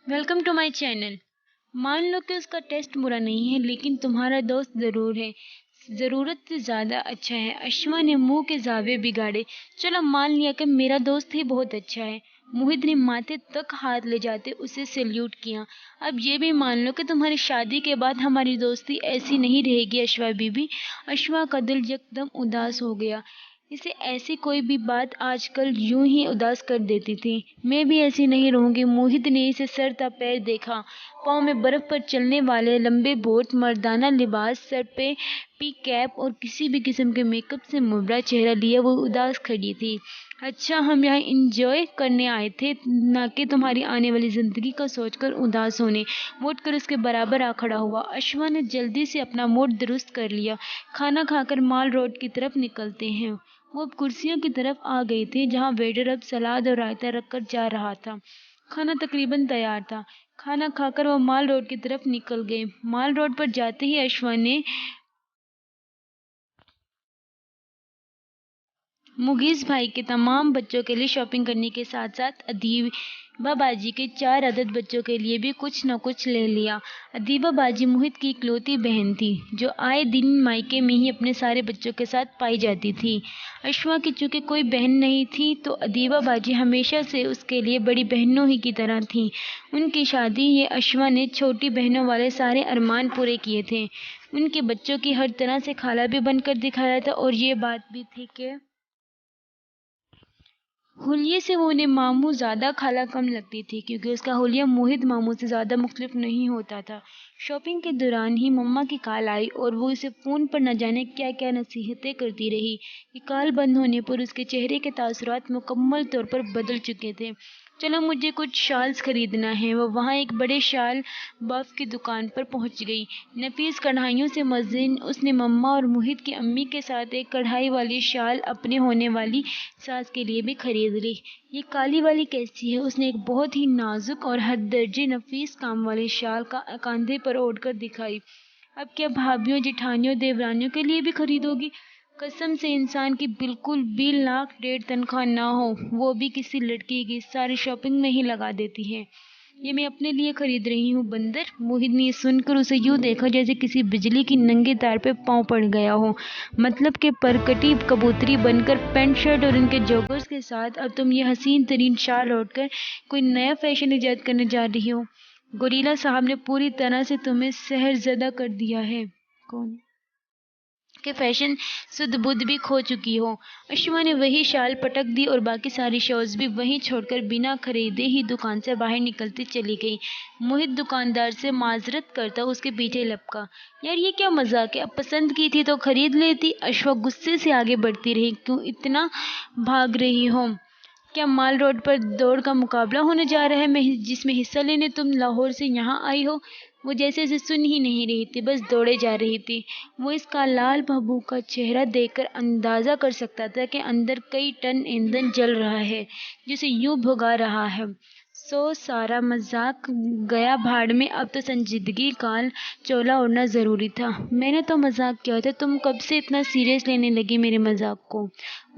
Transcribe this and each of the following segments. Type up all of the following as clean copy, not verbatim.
Welcome to my channel. मान लो कि उसका टेस्ट बुरा नहीं है लेकिन तुम्हारा दोस्त ज़रूर है, ज़रूरत से ज़्यादा अच्छा है। अश्वा ने मुंह के जावे बिगाड़े। चलो मान लिया कि मेरा दोस्त ही बहुत अच्छा है। मोहित ने माथे तक हाथ ले जाते उसे सैल्यूट किया। अब ये भी मान लो कि तुम्हारी शादी के बाद हमारी दोस्ती ऐसी नहीं रहेगी अश्वा बीबी। अश्वा का दिल एकदम उदास हो गया। इसे ऐसी कोई भी बात आजकल यूं ही उदास कर देती थी। मैं भी ऐसी नहीं रहूंगी। मोहित ने इसे सर ता पैर देखा। पाँव में बर्फ पर चलने वाले लंबे बोट, मर्दाना लिबास, सर पे पी कैप और किसी भी किस्म के मेकअप से मुबरा चेहरा लिए वो उदास खड़ी थी। अच्छा, हम यहाँ इंजॉय करने आए थे, ना कि तुम्हारी आने वाली जिंदगी का सोचकर उदास होने। वो उठकर उसके बराबर आ खड़ा हुआ। अश्वा ने जल्दी से अपना मूड दुरुस्त कर लिया। खाना खाकर माल रोड की तरफ निकलते हैं। वो अब कुर्सियों की तरफ आ गए थे जहां वेटर अब सलाद और रायता रखकर जा रहा था। खाना तकरीबन तैयार था। खाना खाकर वो माल रोड की तरफ निकल गए। माल रोड पर जाते ही अश्वा ने मुगीस भाई के तमाम बच्चों के लिए शॉपिंग करने के साथ साथ अदीबा बाजी के 4 अदद बच्चों के लिए भी कुछ न कुछ ले लिया। अदीबा बाजी मोहित की इकलौती बहन थी जो आए दिन मायके में ही अपने सारे बच्चों के साथ पाई जाती थी। अश्वा की चूंकि कोई बहन नहीं थी तो अदीबा बाजी हमेशा से उसके लिए बड़ी बहनों ही की तरह थी। उनकी शादी ये अश्वा ने छोटी बहनों वाले सारे अरमान पूरे किए थे। उनके बच्चों की हर तरह से खाला भी बनकर दिखाया था और ये बात भी थी कि हुलिये से वो उन्हें मामू ज़्यादा खाला कम लगती थी क्योंकि उसका हुलिया मोहित मामू से ज़्यादा मुख्तलिफ नहीं होता था। शॉपिंग के दौरान ही मम्मा की कॉल आई और वो इसे फ़ोन पर न जाने क्या क्या नसीहतें करती रही कि कॉल बंद होने पर उसके चेहरे के तासुरात मुकम्मल तौर पर बदल चुके थे। चलो मुझे कुछ शॉल्स खरीदना है। वो वहाँ एक बड़े शाल बाफ की दुकान पर पहुँच गई। नफीस कढ़ाइयों से मज़ीन उसने मम्मा और मोहित की अम्मी के साथ एक कढ़ाई वाली शाल अपने होने वाली सास के लिए भी खरीद ली। ये काली वाली कैसी है? उसने एक बहुत ही नाजुक और हद दर्जे नफीस काम वाली शाल का कंधे पर ओढ़कर दिखाई। अब क्या भाभीियों, जेठानियों, देवरानियों के लिए भी खरीदोगी? कसम से इंसान की बिल्कुल भी लाख डेढ़ तनख्वाह ना हो वो भी किसी लड़की की सारी शॉपिंग में ही लगा देती है। ये मैं अपने लिए खरीद रही हूँ बंदर। मोहित ने सुनकर उसे यूं देखा जैसे किसी बिजली की नंगे तार पे पांव पड़ गया हो। मतलब के परकटी कबूतरी बनकर पैंट शर्ट और उनके जॉगर्स के साथ अब तुम ये हसीन तरीन शाल ओढ़कर कोई नया फैशन इजाद करने जा रही हो। गोरीला साहब ने पूरी तरह से तुम्हें सहरजदा कर दिया है। कौन के फैशन सुध बुध भी खो चुकी हो। अश्वा ने वही शाल पटक दी और बाकी सारी शॉल्स भी वहीं छोड़कर बिना खरीदे ही दुकान से बाहर निकलती चली गई। मोहित दुकानदार से माजरत करता उसके पीछे लपका। यार ये क्या मजाक है? अब पसंद की थी तो खरीद लेती। अश्वा गुस्से से आगे बढ़ती रही। क्यों इतना भाग रही हो? क्या माल रोड पर दौड़ का मुकाबला होने जा रहा है मैं जिसमें हिस्सा लेने तुम लाहौर से यहाँ आई हो? वो जैसे इसे सुन ही नहीं रही थी, बस दौड़े जा रही थी। वो इसका लाल बहबू का चेहरा देखकर अंदाजा कर सकता था कि अंदर कई टन ईंधन जल रहा है जिसे यूं भुगा रहा है। सारा मजाक गया भाड़ में। अब तो संजीदगी काल चोला ओढ़ना जरूरी था। मैंने तो मजाक किया था, तुम कब से इतना सीरियस लेने लगी मेरे मजाक को?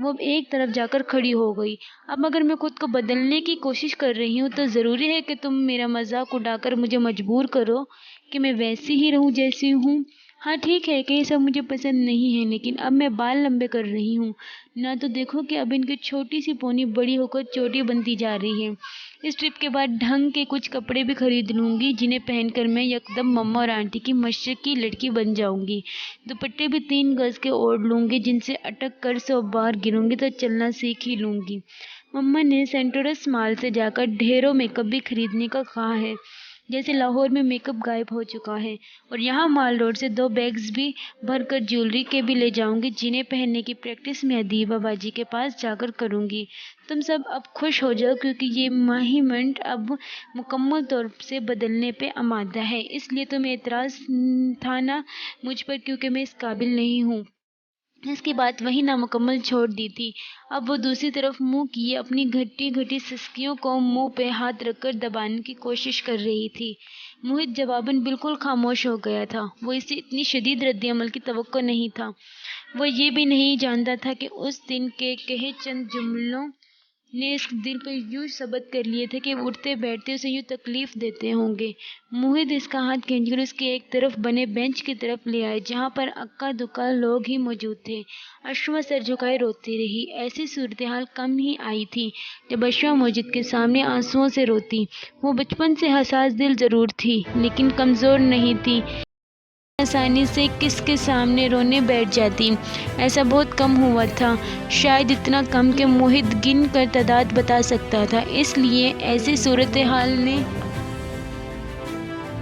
वो अब एक तरफ जाकर खड़ी हो गई। अब अगर मैं खुद को बदलने की कोशिश कर रही हूँ तो ज़रूरी है कि तुम मेरा मजाक उड़ाकर मुझे मजबूर करो कि मैं वैसी ही रहूँ जैसी हूँ। हाँ ठीक है कि ये सब मुझे पसंद नहीं है लेकिन अब मैं बाल लंबे कर रही हूँ ना, तो देखो कि अब इनकी छोटी सी पोनी बड़ी होकर चोटी बनती जा रही है। इस ट्रिप के बाद ढंग के कुछ कपड़े भी खरीद लूँगी जिन्हें पहनकर मैं यकदम मम्मा और आंटी की मशरक की लड़की बन जाऊँगी। दुपट्टे भी 3 गज के ओढ़ लूँगी जिनसे अटक कर 100 बार गिरूँगी तो चलना सीख ही लूँगी। मम्मा ने सेंटोरस मॉल से जाकर ढेरों मेकअप भी खरीदने का कहा है। जैसे लाहौर में मेकअप गायब हो चुका है। और यहाँ माल रोड से 2 बैग्स भी भरकर ज्वेलरी के भी ले जाऊंगी जिन्हें पहनने की प्रैक्टिस मैं अदीबा बाजी के पास जाकर करूंगी। तुम सब अब खुश हो जाओ क्योंकि ये माहिमंड अब मुकम्मल तौर से बदलने पे आमादा है। इसलिए तुम्हें एतराज़ था ना मुझ पर क्योंकि मैं इस काबिल नहीं हूँ। इसकी बात वही नामुकम्मल छोड़ दी थी। अब वो दूसरी तरफ मुंह किए अपनी घटी घटी सिसकियों को मुंह पे हाथ रखकर दबाने की कोशिश कर रही थी। मोहित जवाबन बिल्कुल खामोश हो गया था। वो इससे इतनी शदीद रद्दअमल की तवक्को नहीं था। वो ये भी नहीं जानता था कि उस दिन के कहे चंद जुमलों نے اس دل پر یوں ثبت کر لیے تھے کہ اٹھتے بیٹھتے اسے یوں تکلیف دیتے ہوں گے۔ موہد اس کا ہاتھ کھینچ کر اس کے ایک طرف بنے بینچ کی طرف لے آئے جہاں پر اکا دکا لوگ ہی موجود تھے۔ اشما سر جھکائے روتی رہی۔ ایسی صورتحال کم ہی آئی تھی جب اشما موجد کے سامنے آنسوؤں سے روتی۔ وہ بچپن سے حساس دل ضرور تھی لیکن کمزور نہیں تھی، آسانی سے کس کے سامنے رونے بیٹھ جاتی۔ ایسا بہت کم ہوا تھا، شاید اتنا کم کہ موہد گن کر تعداد بتا سکتا تھا۔ اس لیے ایسی صورتحال نے